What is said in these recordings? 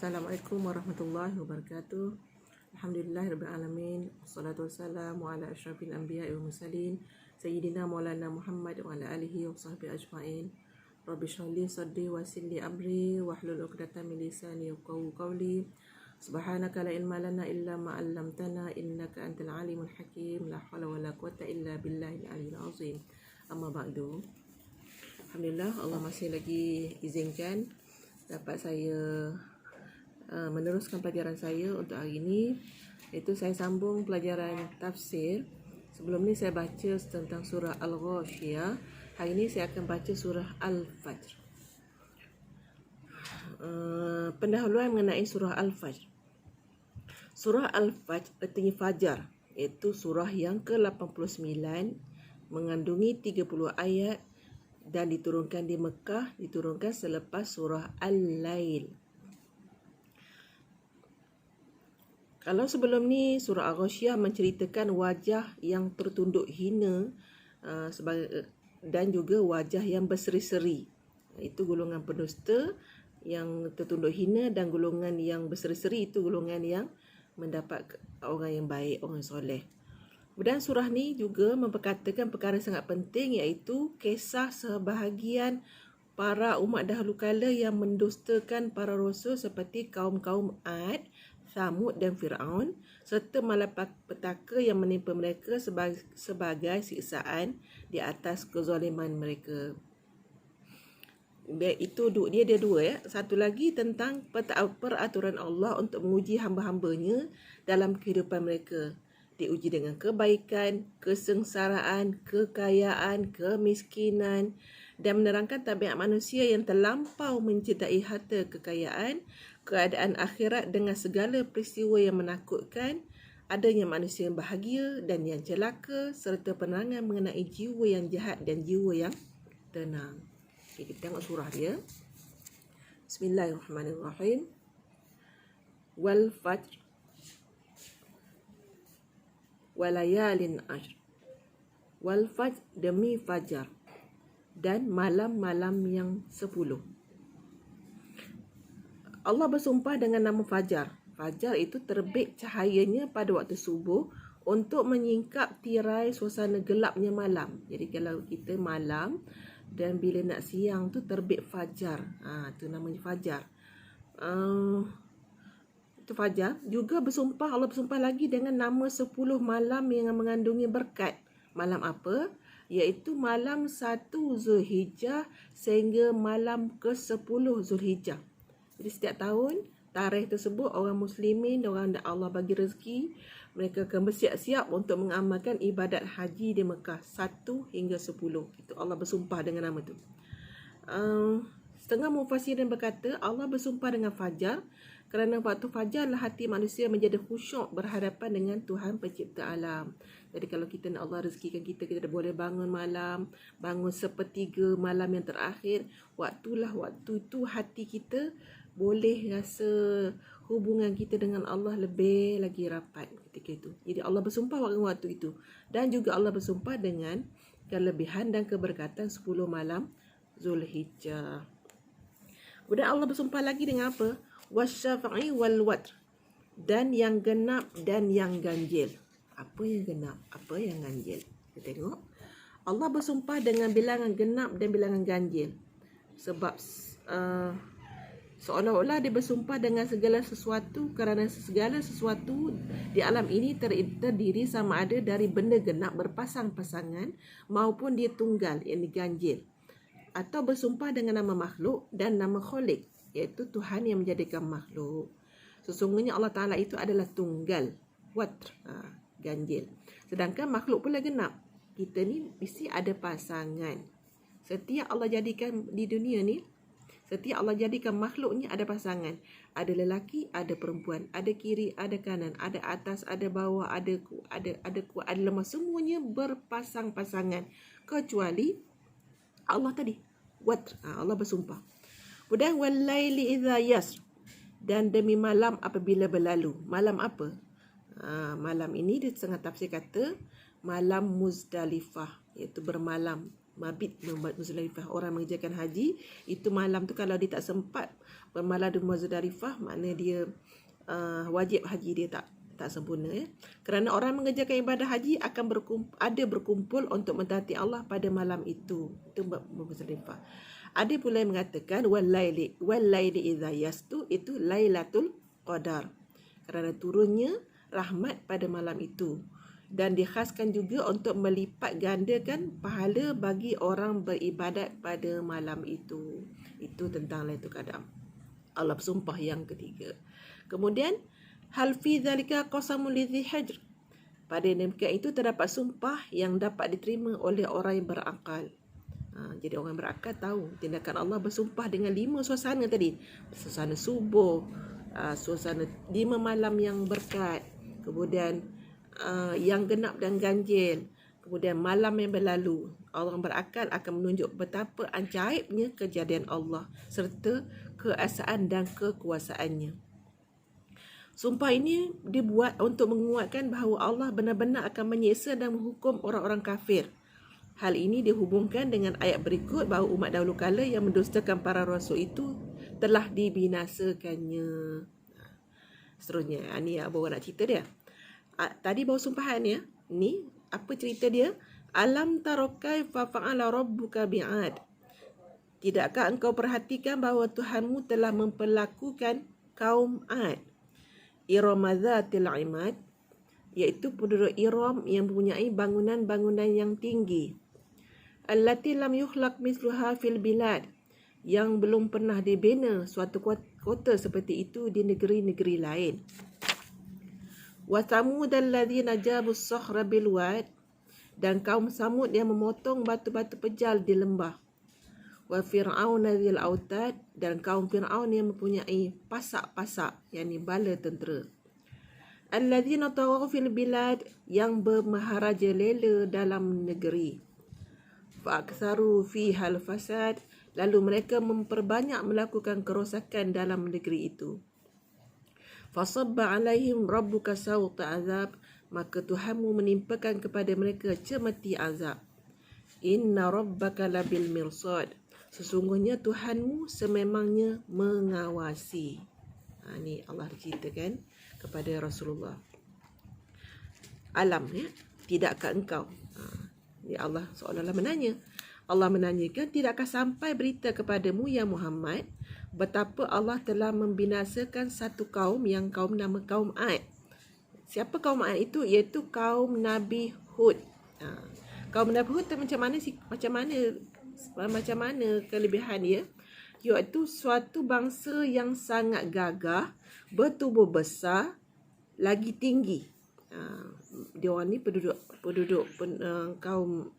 Assalamualaikum warahmatullahi wabarakatuh. Alhamdulillahirrahmanirrahim. Wassalatu wassalamu ala asyrafil anbiya'i wal mursalin Sayyidina Maulana Muhammad wa ala alihi wa sahbihi ajma'in. Rabbi shrah li sadri wa yassir li amri wahlul 'uqdatam min lisani yafqahu qawli. Subhanaka la ilma lana illa ma 'allamtana innaka antal alimul hakim. La haula wala quwwata illa billahil aliyyil azim. Amma ba'du. Alhamdulillah, Allah masih lagi izinkan dapat saya meneruskan pelajaran saya untuk hari ini, iaitu saya sambung pelajaran tafsir. Sebelum ni saya baca tentang surah Al-Ghashiyah. Hari ini saya akan baca surah Al-Fajr. Pendahuluan mengenai surah Al-Fajr. Surah Al-Fajr artinya fajar, iaitu surah yang ke-89, mengandungi 30 ayat dan diturunkan di Mekah, diturunkan selepas surah Al-Lail. Kalau sebelum ni surah Al-Ghashiyah menceritakan wajah yang tertunduk hina dan juga wajah yang berseri-seri. Itu golongan pendusta yang tertunduk hina, dan golongan yang berseri-seri itu golongan yang mendapat orang yang baik, orang soleh. Kemudian surah ni juga memperkatakan perkara sangat penting, iaitu kisah sebahagian para umat dahulu kala yang mendustakan para rasul seperti kaum-kaum Ad, Thamud dan Fir'aun, serta malapetaka yang menimpa mereka sebagai siksaan di atas kezaliman mereka. Itu dia ada dua ya. Satu lagi tentang peraturan Allah untuk menguji hamba-hambanya dalam kehidupan mereka. Diuji dengan kebaikan, kesengsaraan, kekayaan, kemiskinan, dan menerangkan tabiat manusia yang terlampau mencintai harta kekayaan, keadaan akhirat dengan segala peristiwa yang menakutkan, adanya manusia yang bahagia dan yang celaka, serta penerangan mengenai jiwa yang jahat dan jiwa yang tenang. Okay, kita tengok surah dia. Bismillahirrahmanirrahim. Wal fajr walayalin ashr. Wal fajr, demi fajar, dan malam-malam yang 10. Allah bersumpah dengan nama Fajar. Fajar itu terbit cahayanya pada waktu subuh untuk menyingkap tirai suasana gelapnya malam. Jadi kalau kita malam dan bila nak siang tu terbit fajar. Itu namanya Fajar. Itu Fajar. Juga Allah bersumpah lagi dengan nama 10 malam yang mengandungi berkat. Malam apa? Iaitu malam 1 Zulhijjah sehingga malam ke-10 Zulhijjah. Jadi setiap tahun tarikh tersebut orang muslimin, orang Allah bagi rezeki, mereka akan bersiap-siap untuk mengamalkan ibadat haji di Mekah 1 hingga 10. Itu Allah bersumpah dengan nama tu. Setengah mufassirin berkata Allah bersumpah dengan fajar kerana waktu fajarlah hati manusia menjadi khusyuk berhadapan dengan Tuhan pencipta alam. Jadi kalau kita nak Allah rezekikan kita dah boleh bangun malam, bangun sepertiga malam yang terakhir, waktu itu hati kita boleh rasa hubungan kita dengan Allah lebih lagi rapat ketika itu. Jadi Allah bersumpah waktu itu. Dan juga Allah bersumpah dengan kelebihan dan keberkatan 10 malam Zulhijjah. Kemudian Allah bersumpah lagi dengan apa? Wasyafa'i wal watr, dan yang genap dan yang ganjil. Apa yang genap? Apa yang ganjil? Kita tengok. Allah bersumpah dengan bilangan genap dan bilangan ganjil. Sebab seolah-olah dia bersumpah dengan segala sesuatu kerana segala sesuatu di alam ini terdiri sama ada dari benda genap berpasang-pasangan maupun dia tunggal yang diganjil. Atau bersumpah dengan nama makhluk dan nama Khaliq, iaitu Tuhan yang menjadikan makhluk. Sesungguhnya Allah Ta'ala itu adalah tunggal, watr, ganjil. Sedangkan makhluk pula genap. Kita ni mesti ada pasangan. Setiap Allah jadikan di dunia ni, setiap Allah jadikan makhluknya ada pasangan. Ada lelaki, ada perempuan, ada kiri, ada kanan, ada atas, ada bawah, ada kuat, ada lemah. Semuanya berpasang-pasangan. Kecuali Allah tadi, watr, Allah bersumpah. Kemudian walaili idza yasr, dan demi malam apabila berlalu. Malam apa? Malam ini di setengah tafsir kata malam Muzdalifah, iaitu bermalam mabit Muzdalifah. Orang mengerjakan haji itu malam tu kalau dia tak sempat bermalam di Muzdalifah, makna dia wajib haji dia tak sempurna ya. Kerana orang mengerjakan ibadah haji akan berkumpul untuk mentaati Allah pada malam itu. Itu Muzdalifah. Ada pula yang mengatakan walaili idza yastu, itu Lailatul Qadar. Kerana turunnya rahmat pada malam itu. Dan dikhaskan juga untuk melipat gandakan pahala bagi orang beribadat pada malam itu. Itu tentang Lailatul Qadar. Allah bersumpah yang ketiga. Kemudian hal fi dzalika qasamul lidzi hijr. Pada demikian itu terdapat sumpah yang dapat diterima oleh orang yang berakal. Jadi orang berakal tahu tindakan Allah bersumpah dengan 5 suasana tadi. Suasana subuh, suasana 5 malam yang berkat, kemudian yang genap dan ganjil, kemudian malam yang berlalu. Orang berakal akan menunjuk betapa ajaibnya kejadian Allah serta keesaan dan kekuasaannya. Sumpah ini dibuat untuk menguatkan bahawa Allah benar-benar akan menyiksa dan menghukum orang-orang kafir. Hal ini dihubungkan dengan ayat berikut bahawa umat dahulu kala yang mendustakan para rasul itu telah dibinasakannya. Seterusnya, ini Abu nak cerita dia. Tadi baru sumpahan ya. Ni apa cerita dia? Alam tarokai fa fa'ala rabbuka bi'ad. Tidakkah engkau perhatikan bahawa Tuhanmu telah memperlakukan kaum Ad? Iram dzatil imad, iaitu penduduk Iram yang mempunyai bangunan-bangunan yang tinggi. Allati lam yukhlaq mithluha fil bilad, yang belum pernah dibina suatu kota seperti itu di negeri-negeri lain. Wa thamud alladzina jabu as-sakhra bil wad, dan kaum Samud yang memotong batu-batu pejal di lembah. Wa fir'aun dzil autad, dan kaum Fir'aun yang mempunyai pasak-pasak, yakni bala tentera. Alladzina taghaw fil bilad, yang bermaharaja lela dalam negeri. Fa aktsaru fiha al-fasad, lalu mereka memperbanyak melakukan kerosakan dalam negeri itu. Fasabba alaihim rabbuka sawta azab, maka Tuhanmu menimpakan kepada mereka cemeti azab. Inna rabbaka labil mirsad, sesungguhnya Tuhanmu sememangnya mengawasi. Ini Allah ceritakan kepada Rasulullah. Alam ya, tidakkah engkau? Ini Allah seolah-olah menanya. Allah menanyakan, tidakkah sampai berita kepadamu ya Muhammad betapa Allah telah membinasakan satu kaum yang kaum nama kaum Ad. Siapa kaum Ad itu? Iaitu kaum Nabi Hud. Kaum Nabi Hud macam mana kelebihan dia? Iaitu suatu bangsa yang sangat gagah, bertubuh besar, lagi tinggi. Dia orang ni penduduk kaum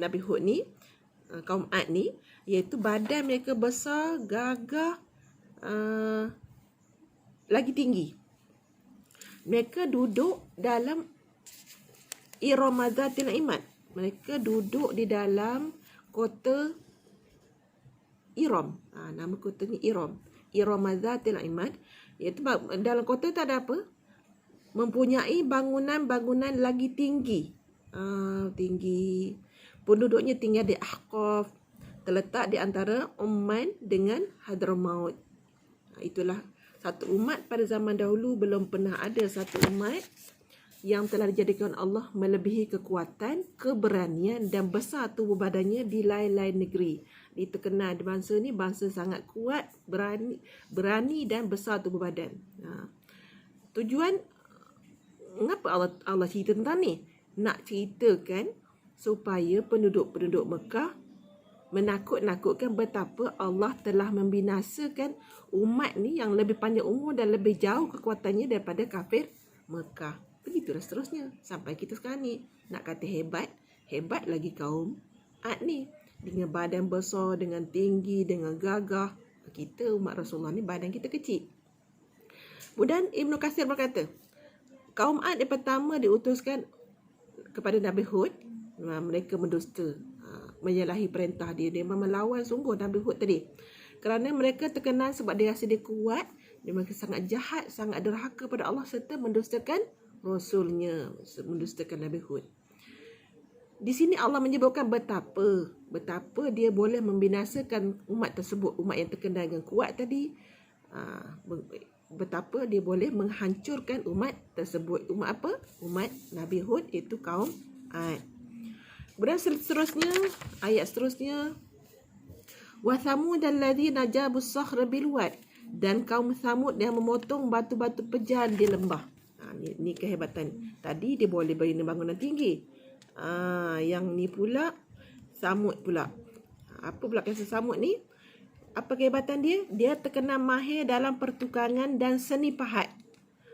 Nabi Hud ni, kaum Ad ni, iaitu badan mereka besar, gagah, lagi tinggi. Mereka duduk dalam Iram dzatil imad. Mereka duduk di dalam kota Iram. Nama kotanya Iram. Iram dzatil imad, iaitu dalam kota tak ada apa? Mempunyai bangunan-bangunan lagi tinggi. Tinggi. Penduduknya tinggal di Ahqaf, terletak di antara Oman dengan Hadramaut. Itulah satu umat pada zaman dahulu, belum pernah ada satu umat yang telah dijadikan Allah melebihi kekuatan, keberanian dan besar tubuh badannya di lain-lain negeri. Terkenal bangsa ni bangsa sangat kuat, berani dan besar tubuh badan. Tujuan mengapa Allah cerita tentang ni? Nak ceritakan supaya penduduk-penduduk Mekah menakut-nakutkan betapa Allah telah membinasakan umat ni yang lebih panjang umur dan lebih jauh kekuatannya daripada kafir Mekah. Begitulah seterusnya sampai kita sekarang ni. Nak kata hebat, hebat lagi kaum Ad ni, dengan badan besar, dengan tinggi, dengan gagah. Kita umat Rasulullah ni badan kita kecil. Kemudian Ibnu Katsir berkata, kaum Ad yang pertama diutuskan kepada Nabi Hud, mereka mendusta, menyalahi perintah dia. Dia memang melawan sungguh Nabi Hud tadi. Kerana mereka terkenal sebab dia rasa dia kuat, mereka sangat jahat, sangat derhaka pada Allah serta mendustakan Rasulnya, mendustakan Nabi Hud. Di sini Allah menyebutkan betapa dia boleh membinasakan umat tersebut, umat yang terkenal dengan kuat tadi, Betapa dia boleh menghancurkan umat tersebut. Umat apa? Umat Nabi Hud, iaitu kaum Ad. Kemudian seterusnya, ayat seterusnya, wa thamud alladzina jabus sakhra bil wad, dan kaum Thamud yang memotong batu-batu pejar di lembah. Ni kehebatan. Tadi dia boleh bina bangunan tinggi. Yang ni pula Samud pula. Apa pula kisah Samud ni? Apa kehebatan dia? Dia terkenal mahir dalam pertukangan dan seni pahat.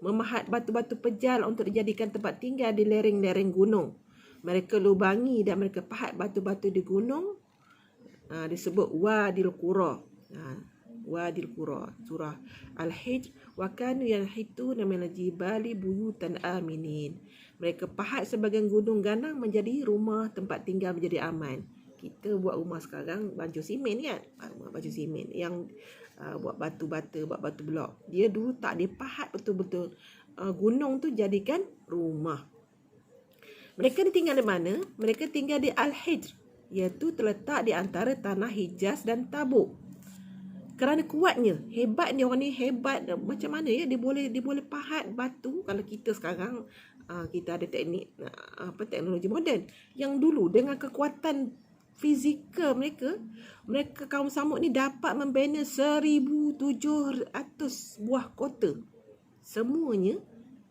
Memahat batu-batu pejal untuk dijadikan tempat tinggal di lereng-lereng gunung. Mereka lubangi dan mereka pahat batu-batu di gunung. Disebut Wadil Qura. Wadil Qura. Surah Al-Hijr. Wa kanu yanhituna minal jibali buyutan aminin. Mereka pahat sebagian gunung ganang menjadi rumah tempat tinggal menjadi aman. Kita buat rumah sekarang baju simen kan? Baju simen yang buat batu bata, buat batu blok. Dia dulu tak dipahat betul-betul. Gunung tu jadikan rumah. Mereka tinggal di mana? Mereka tinggal di Al-Hijr, iaitu terletak di antara tanah Hijaz dan Tabuk. Kerana kuatnya, hebatnya orang ni, hebat macam mana ya dia boleh pahat batu. Kalau kita sekarang kita ada teknologi moden. Yang dulu dengan kekuatan fizikal mereka kaum Samud ni dapat membina 1,700 buah kota. Semuanya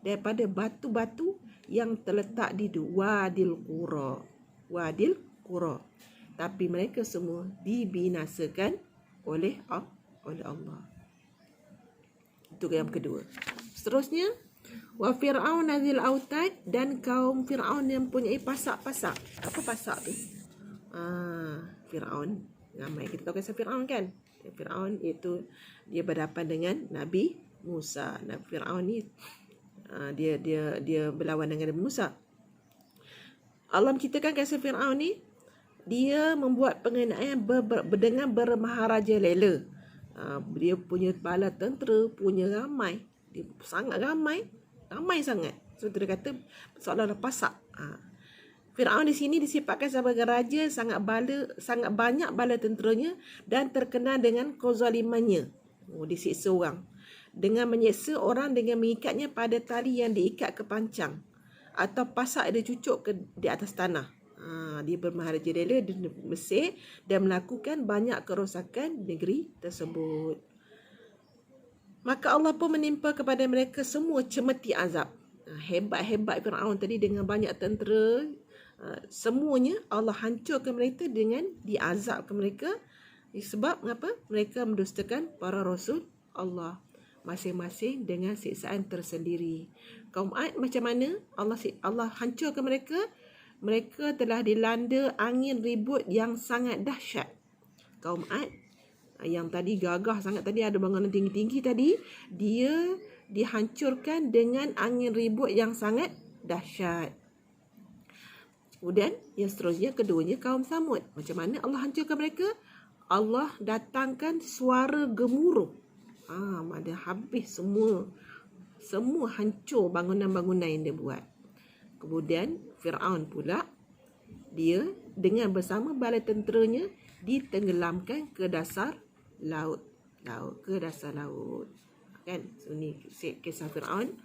daripada batu-batu yang terletak di Wadil Qura. Wadil Qura. Tapi mereka semua dibinasakan oleh Allah. Itu yang kedua. Seterusnya, wa fir'aun dzil autad, dan kaum Fir'aun yang mempunyai pasak-pasak. Apa pasak tu? Fir'aun. Ramai kita tahu kisah Fir'aun kan? Fir'aun iaitu dia berhadapan dengan Nabi Musa. Nabi Fir'aun ni dia berlawan dengan Nabi Musa. Allah menceritakan kisah Fir'aun ni, dia membuat pengenaan dengan bermaharaja lela. Dia punya bala tentera, punya ramai. Dia sangat ramai sangat. So dia kata seolah-olah pasak. Fir'aun di sini disifatkan sebagai raja, sangat banyak bala tenteranya dan terkenal dengan kezalimannya. Disiksa orang. Dengan menyiksa orang dengan mengikatnya pada tali yang diikat ke pancang atau pasak dia cucuk di atas tanah. Dia bermaharaja lela di Mesir dan melakukan banyak kerosakan negeri tersebut. Maka Allah pun menimpa kepada mereka semua cemeti azab. Hebat-hebat Fir'aun tadi dengan banyak tentera. Semuanya Allah hancurkan mereka dengan diazabkan mereka. Sebab apa? Mereka mendustakan para rasul Allah. Masing-masing dengan siksaan tersendiri. Kaum Ad macam mana? Allah hancurkan mereka. Mereka telah dilanda angin ribut yang sangat dahsyat. Kaum Ad yang tadi gagah sangat, tadi ada bangunan tinggi-tinggi tadi, dia dihancurkan dengan angin ribut yang sangat dahsyat. Kemudian yang seterusnya, keduanya kaum Samud. Macam mana Allah hancurkan mereka? Allah datangkan suara gemuruh. Ada habis semua hancur bangunan-bangunan yang dia buat. Kemudian Fir'aun pula, dia dengan bersama bala tenteranya ditenggelamkan ke dasar laut. Kan? So ni kisah Fir'aun.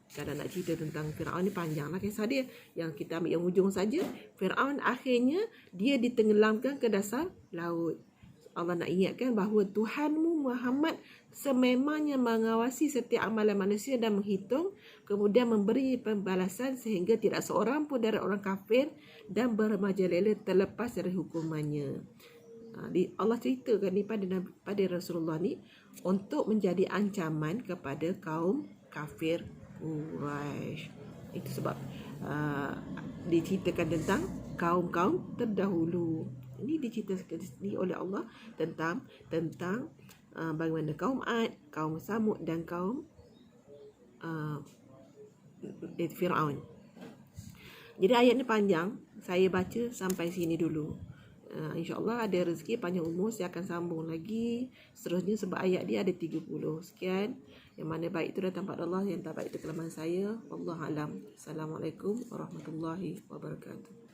Kalau nak cerita tentang Fir'aun ni panjanglah kisah dia. Yang kita ambil yang ujung saja. Fir'aun akhirnya dia ditenggelamkan ke dasar laut. Allah nak ingatkan bahawa Tuhanmu Muhammad sememangnya mengawasi setiap amalan manusia dan menghitung, kemudian memberi pembalasan sehingga tidak seorang pun dari orang kafir dan bermerajalela terlepas dari hukumannya. Allah ceritakan ni pada Rasulullah ni untuk menjadi ancaman kepada kaum kafir Quraisy. Itu sebab diceritakan tentang kaum-kaum terdahulu. Ini diceritakan oleh Allah tentang bagaimana kaum Ad, kaum Samud dan kaum Fir'aun. Jadi ayat ni panjang. Saya baca sampai sini dulu. InsyaAllah ada rezeki panjang umur saya akan sambung lagi seterusnya, sebab ayat dia ada 30 sekian. Yang mana baik itu datang pada Allah, yang tak baik itu kelemahan saya. Wallahu alam. Assalamualaikum warahmatullahi wabarakatuh.